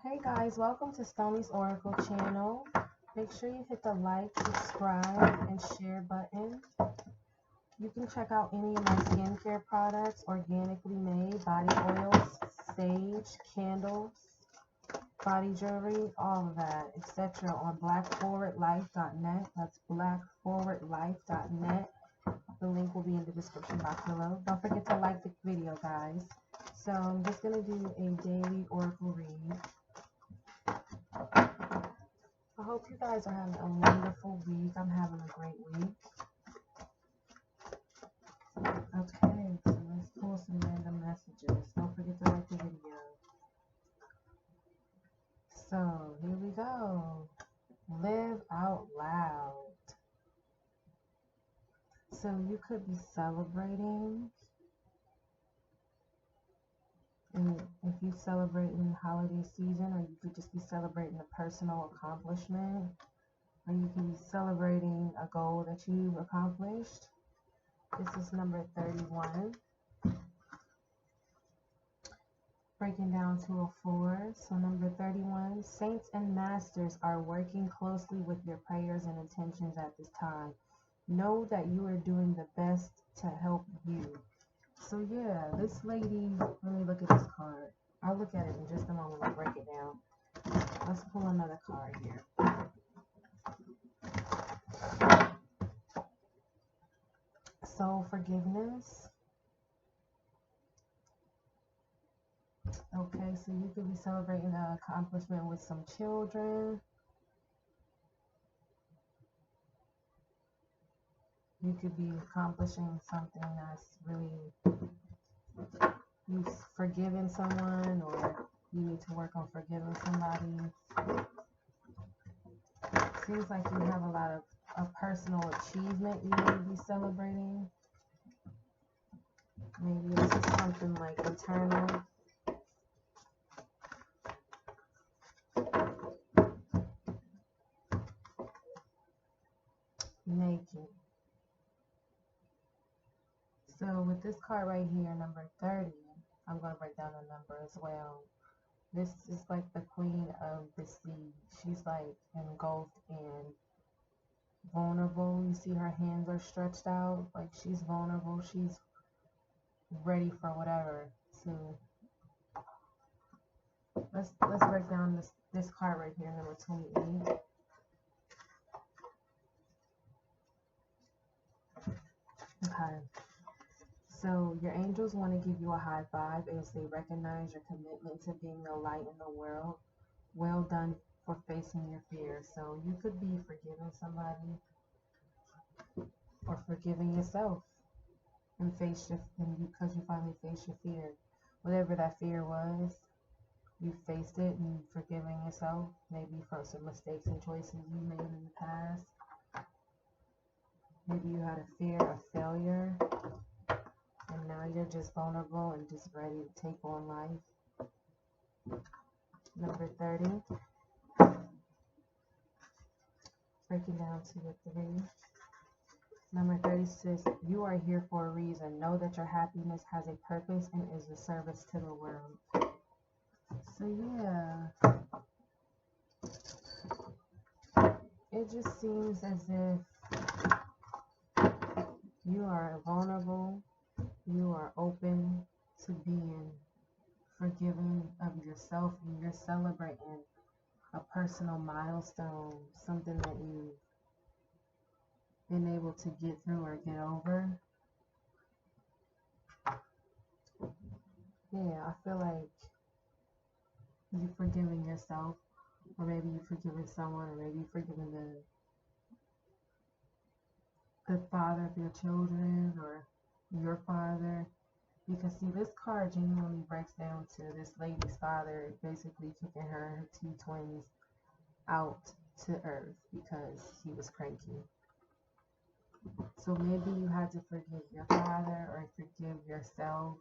Hey guys, welcome to Stoney's Oracle channel. Make sure you hit the like, subscribe, and share button. You can check out any of my skincare products, organically made, body oils, sage, candles, body jewelry, all of that, etc. on blackforwardlife.net. That's blackforwardlife.net. The link will be in the description box below. Don't forget to like the video, guys. So I'm just going to do a daily oracle read. I hope you guys are having a wonderful week. I'm having a great week. Okay, so let's pull some random messages. Don't forget to like the video. So, here we go. Live out loud. So, you could be celebrating. And if you celebrate in the holiday season, or you could just be celebrating a personal accomplishment, or you can be celebrating a goal that you've accomplished. This is number 31. Breaking down to a 4. So number 31, saints and masters are working closely with your prayers and intentions at this time. Know that you are doing the best to help you. So yeah, this lady, let me look at this card. I'll look at it in just a moment. I'll break it down. Let's pull another card here. So forgiveness. Okay, so you could be celebrating an accomplishment with some children. You could be accomplishing something that's really, you've forgiven someone, or you need to work on forgiving somebody. Seems like you have a lot of a personal achievement you may be celebrating. Maybe this is something like internal. Naked. So with this card right here, number 30, I'm going to break down the number as well. This is like the queen of the sea. She's like engulfed in vulnerable. You see her hands are stretched out, like she's vulnerable. She's ready for whatever. So let's break down this card right here, number 28. Okay. So your angels want to give you a high five as they recognize your commitment to being a light in the world. Well done for facing your fears. So you could be forgiving somebody or forgiving yourself, and because you finally faced your fear, whatever that fear was, you faced it and forgiving yourself, maybe for some mistakes and choices you made in the past. Maybe you had a fear of failure, and now you're just vulnerable and just ready to take on life. Number 30. Breaking down to a 3. Number 30 says, you are here for a reason. Know that your happiness has a purpose and is a service to the world. So yeah, it just seems as if you are vulnerable, you are open to being forgiving of yourself, and you're celebrating a personal milestone, something that you've been able to get through or get over. Yeah, I feel like you're forgiving yourself, or maybe you're forgiving someone, or maybe you're forgiving the father of your children, or your father. Because see, this card genuinely breaks down to this lady's father basically kicking her 2 twins out to earth because he was cranky. So maybe you had to forgive your father or forgive yourself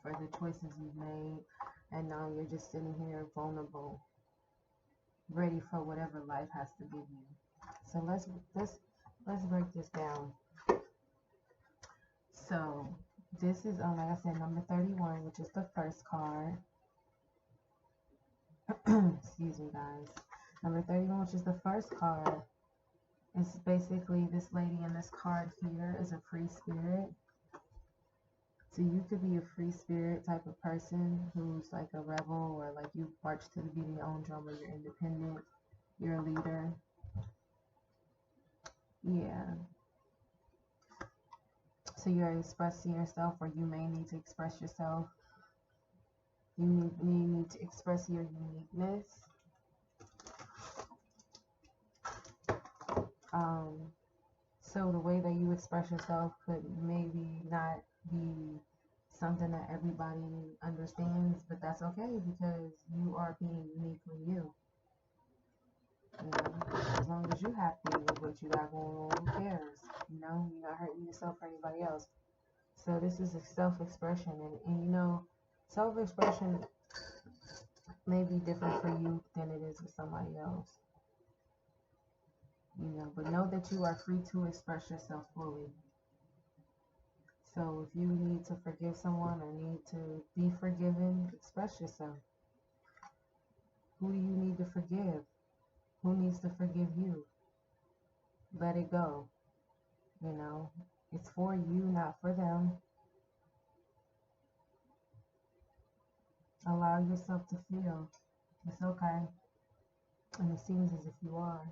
for the choices you've made, and now you're just sitting here vulnerable, ready for whatever life has to give you. So let's break this down. So this is like I said, number 31, which is the first card. Excuse me, guys. Number 31, which is the first card, is basically this lady in this card here is a free spirit. So you could be a free spirit type of person who's like a rebel, or like you march to the beat of your own drum, or you're independent, you're a leader. Yeah. So you're expressing yourself, or you may need to express yourself. You may need to express your uniqueness. So the way that you express yourself could maybe not be something that everybody understands, but that's okay because you are being uniquely you. You know, as long as you're happy with what you got going on, who cares? You know, you're not hurting yourself or anybody else. So this is a self-expression, and you know, self-expression may be different for you than it is with somebody else. You know, but know that you are free to express yourself fully. So if you need to forgive someone or need to be forgiven, express yourself. Who do you need to forgive? Who needs to forgive you? Let it go. You know, it's for you, not for them. Allow yourself to feel. It's okay. And it seems as if you are.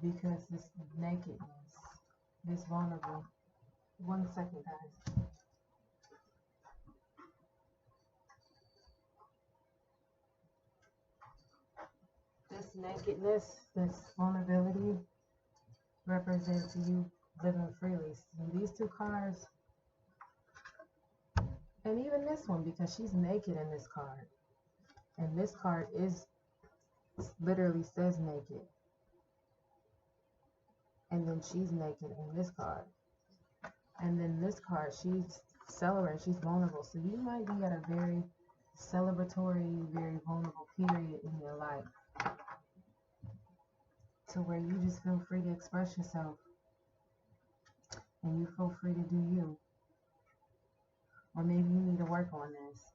Because this nakedness, this vulnerable. 1 second, guys. This nakedness, this vulnerability represents you living freely. And these two cards, and even this one, because she's naked in this card. And this card is literally says naked. And then she's naked in this card. And then this card, she's celebrating, she's vulnerable. So you might be at a very celebratory, very vulnerable period in your life, to where you just feel free to express yourself and you feel free to do you. Or maybe you need to work on this.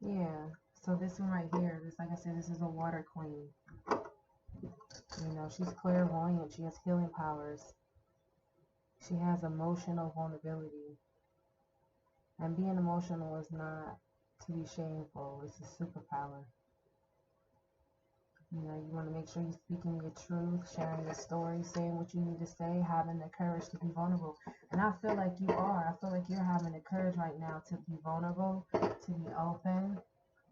Yeah. So this one right here, this, like I said, this is a water queen. You know, she's clairvoyant. She has healing powers. She has emotional vulnerability. And being emotional is not to be shameful. It's a superpower. You know, you want to make sure you're speaking your truth, sharing your story, saying what you need to say, having the courage to be vulnerable. And I feel like you are. I feel like you're having the courage right now to be vulnerable, to be open,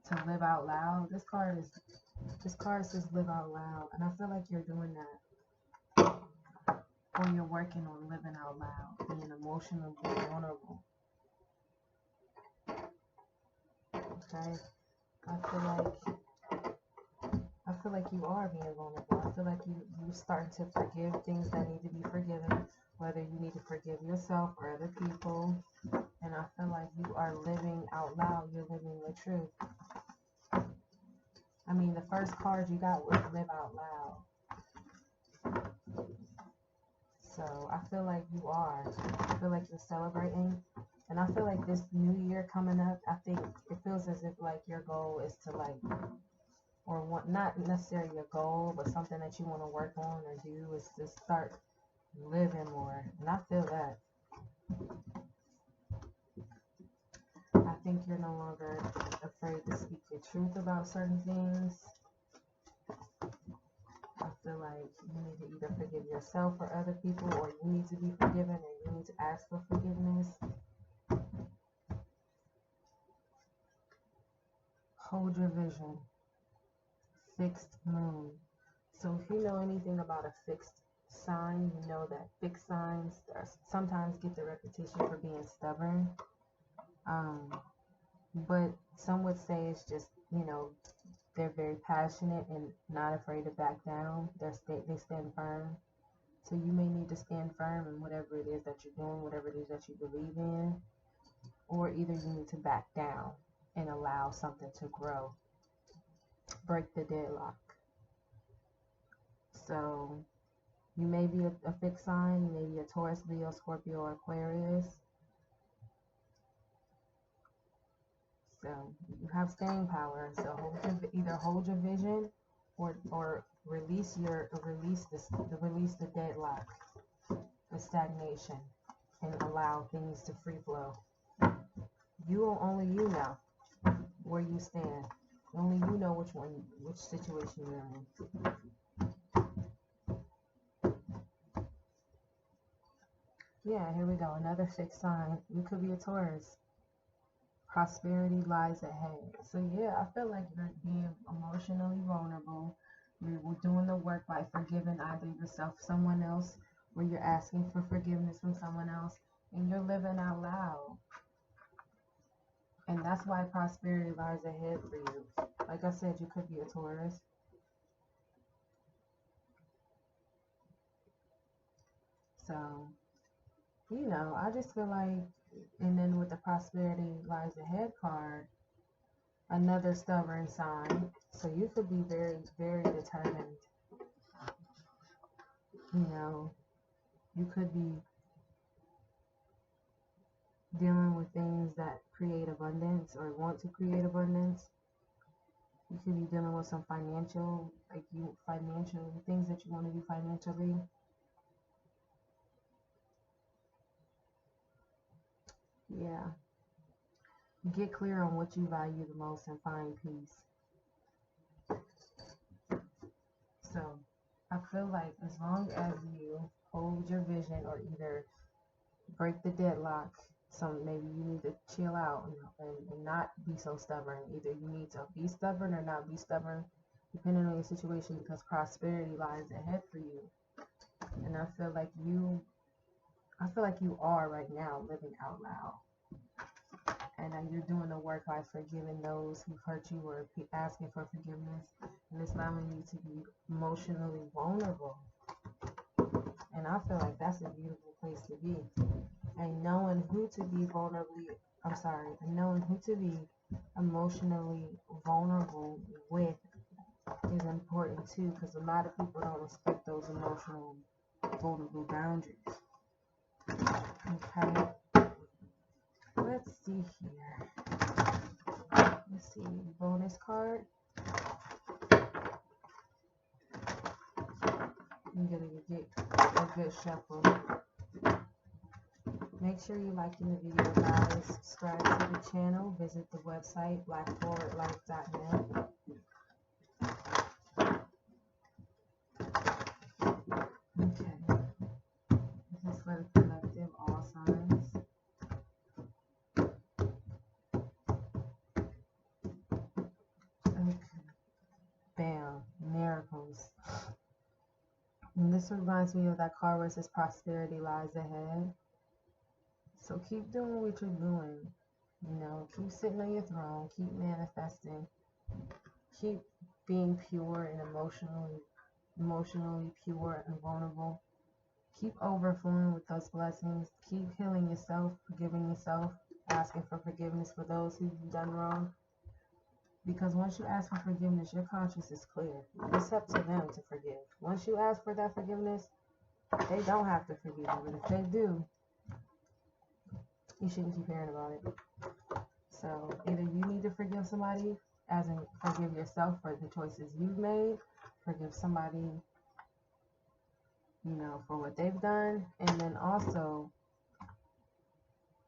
to live out loud. This card says live out loud. And I feel like you're doing that. Or you're working on living out loud, being emotionally vulnerable. Okay? I feel like you are being vulnerable. I feel like you're starting to forgive things that need to be forgiven, whether you need to forgive yourself or other people. And I feel like you are living out loud. You're living the truth. I mean, the first card you got was live out loud. So I feel like you are. I feel like you're celebrating. And I feel like this new year coming up, I think it feels as if like your goal is to like, or what, not necessarily your goal, but something that you want to work on or do is to start living more. And I feel that. I think you're no longer afraid to speak your truth about certain things. I feel like you need to either forgive yourself or other people, or you need to be forgiven, or you need to ask for forgiveness. Hold your vision. Fixed moon. So if you know anything about a fixed sign, you know that fixed signs sometimes get the reputation for being stubborn. But some would say it's just, you know, they're very passionate and not afraid to back down. They stand firm. So you may need to stand firm in whatever it is that you're doing, whatever it is that you believe in, or either you need to back down and allow something to grow. Break the deadlock. So you may be a fixed sign, you may be a Taurus, Leo, Scorpio, or Aquarius. So you have staying power. So either hold your vision, or release the deadlock, the stagnation, and allow things to free flow. Only you know where you stand. Only you know which situation you're in. Yeah, here we go. Another fixed sign. You could be a Taurus. Prosperity lies ahead. So yeah, I feel like you're being emotionally vulnerable. You're doing the work by forgiving either yourself, someone else, or you're asking for forgiveness from someone else, and you're living out loud. And that's why prosperity lies ahead for you. Like I said, you could be a Taurus. So, I just feel like, and then with the prosperity lies ahead card, another stubborn sign. So you could be very, very determined. You could be dealing with things that create abundance or want to create abundance. You could be dealing with some financial things that you want to do financially. Yeah. Get clear on what you value the most and find peace. So I feel like as long as you hold your vision, or either break the deadlock, maybe you need to chill out, and not be so stubborn. Either you need to be stubborn or not be stubborn, depending on your situation, because prosperity lies ahead for you. And I feel like you are right now living out loud. And you're doing the work by forgiving those who hurt you, or asking for forgiveness, and it's allowing you to be emotionally vulnerable. And I feel like that's a beautiful place to be. And knowing who to be emotionally vulnerable with is important too, because a lot of people don't respect those emotional vulnerable boundaries. Okay. Let's see here. Let's see, bonus card. I'm gonna get a good shuffle. Make sure you're liking the video, guys. Subscribe to the channel. Visit the website, blackforwardlife.net. Okay. This is for the collective, all signs. Okay. Bam. Miracles. And this reminds me of that card where it says prosperity lies ahead. So keep doing what you're doing. Keep sitting on your throne. Keep manifesting. Keep being pure and emotionally pure and vulnerable. Keep overflowing with those blessings. Keep healing yourself, forgiving yourself, asking for forgiveness for those who you've done wrong. Because once you ask for forgiveness, your conscience is clear. It's up to them to forgive. Once you ask for that forgiveness, they don't have to forgive you. But if they do, you shouldn't keep hearing about it. So either you need to forgive somebody, as in forgive yourself for the choices you've made, forgive somebody, for what they've done, and then also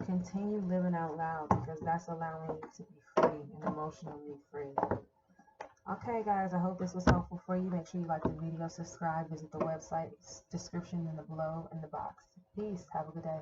continue living out loud, because that's allowing you to be free and emotionally free. Okay, guys, I hope this was helpful for you. Make sure you like the video, subscribe, visit the website, description in the below in the box. Peace. Have a good day.